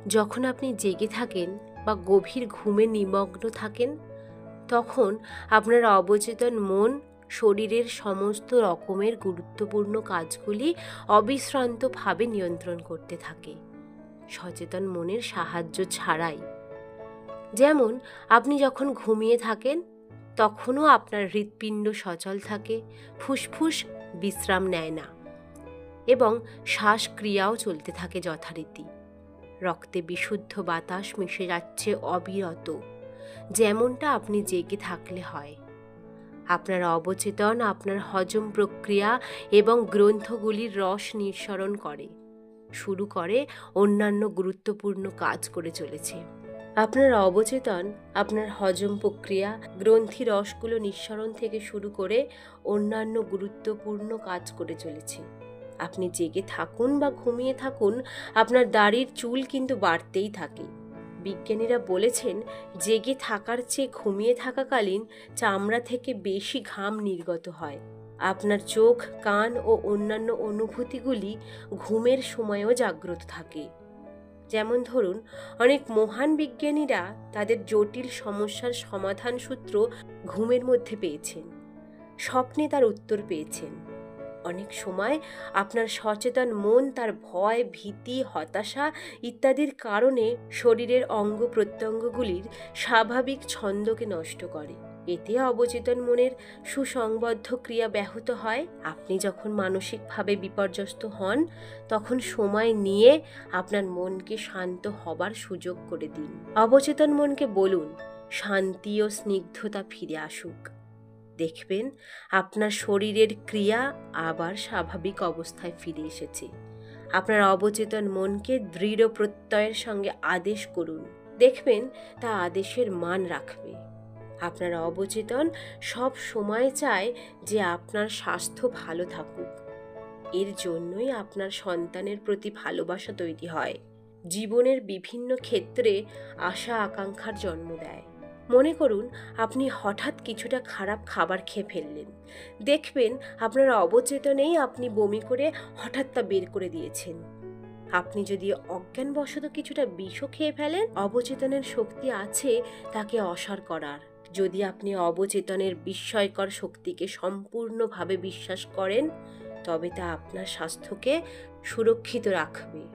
যখন আপনি জেগে থাকেন বা গভীর ঘুমে নিমগ্ন থাকেন, তখন আপনার অবচেতন মন শরীরের সমস্ত রকমের গুরুত্বপূর্ণ কাজগুলি অবিশ্রান্তভাবে নিয়ন্ত্রণ করতে থাকে, সচেতন মনের সাহায্য ছাড়াই। যেমন আপনি যখন ঘুমিয়ে থাকেন তখনও আপনার হৃৎপিণ্ড সচল থাকে, ফুসফুস বিশ্রাম নেয় না এবং শ্বাসক্রিয়াও চলতে থাকে যথারীতি। রক্তে বিশুদ্ধ বাতাস মিশে যাচ্ছে অবিরত, যেমনটা আপনি জেগে থাকলে হয়। আপনার অবচেতন আপনার হজম প্রক্রিয়া এবং গ্রন্থগুলির রস নিঃসরণ করে, শুরু করে অন্যান্য গুরুত্বপূর্ণ কাজ করে চলেছে। আপনার অবচেতন আপনার হজম প্রক্রিয়া, গ্রন্থি রসগুলো নিঃসরণ থেকে শুরু করে অন্যান্য গুরুত্বপূর্ণ কাজ করে চলেছে। আপনি জেগে থাকুন বা ঘুমিয়ে থাকুন, আপনার দাড়ির চুল কিন্তু বাড়তেই থাকে। বিজ্ঞানীরা বলেছেন, জেগে থাকার চেয়ে ঘুমিয়ে থাকাকালীন চামড়া থেকে বেশি ঘাম নির্গত হয়। আপনার চোখ, কান ও অন্যান্য অনুভূতিগুলি ঘুমের সময়ও জাগ্রত থাকে। যেমন ধরুন, অনেক মহান বিজ্ঞানীরা তাদের জটিল সমস্যার সমাধান সূত্র ঘুমের মধ্যে পেয়েছেন, স্বপ্নে তার উত্তর পেয়েছেন। অনেক সময় আপনার সচেতন মন তার ভয়, ভীতি, হতাশা ইত্যাদির কারণে শরীরের অঙ্গ প্রত্যঙ্গগুলির স্বাভাবিক ছন্দকে নষ্ট করে। এতে অবচেতন মনের সুসংবদ্ধ ক্রিয়া ব্যাহত হয়। আপনি যখন মানসিকভাবে বিপর্যস্ত হন, তখন সময় নিয়ে আপনার মনকে শান্ত হবার সুযোগ করে দিন। অবচেতন মনকে বলুন, শান্তি ও স্নিগ্ধতা ফিরে আসুক। দেখবেন আপনার শরীরের ক্রিয়া আবার স্বাভাবিক অবস্থায় ফিরে এসেছে। আপনার অবচেতন মনকে দৃঢ় প্রত্যয়ের সঙ্গে আদেশ করুন, দেখবেন তা আদেশের মান রাখবে। আপনার অবচেতন সব সময় চায় যে আপনার স্বাস্থ্য ভালো থাকুক। এর জন্যই আপনার সন্তানের প্রতি ভালোবাসা তৈরি হয়, জীবনের বিভিন্ন ক্ষেত্রে আশা আকাঙ্ক্ষার জন্ম দেয়। মনে করুন, আপনি হঠাৎ কিছুটা খারাপ খাবার খেয়ে ফেললেন। দেখবেন আপনার অবচেতনেই আপনি বমি করে হঠাৎ তা বের করে দিয়েছেন। আপনি যদি অজ্ঞানবশত কিছুটা বিষও খেয়ে ফেলেন, অবচেতনের শক্তি আছে তাকে অসাড় করার। যদি আপনি অবচেতনের বিস্ময়কর শক্তিকে সম্পূর্ণভাবে বিশ্বাস করেন, তবে তা আপনার স্বাস্থ্যকে সুরক্ষিত রাখবে।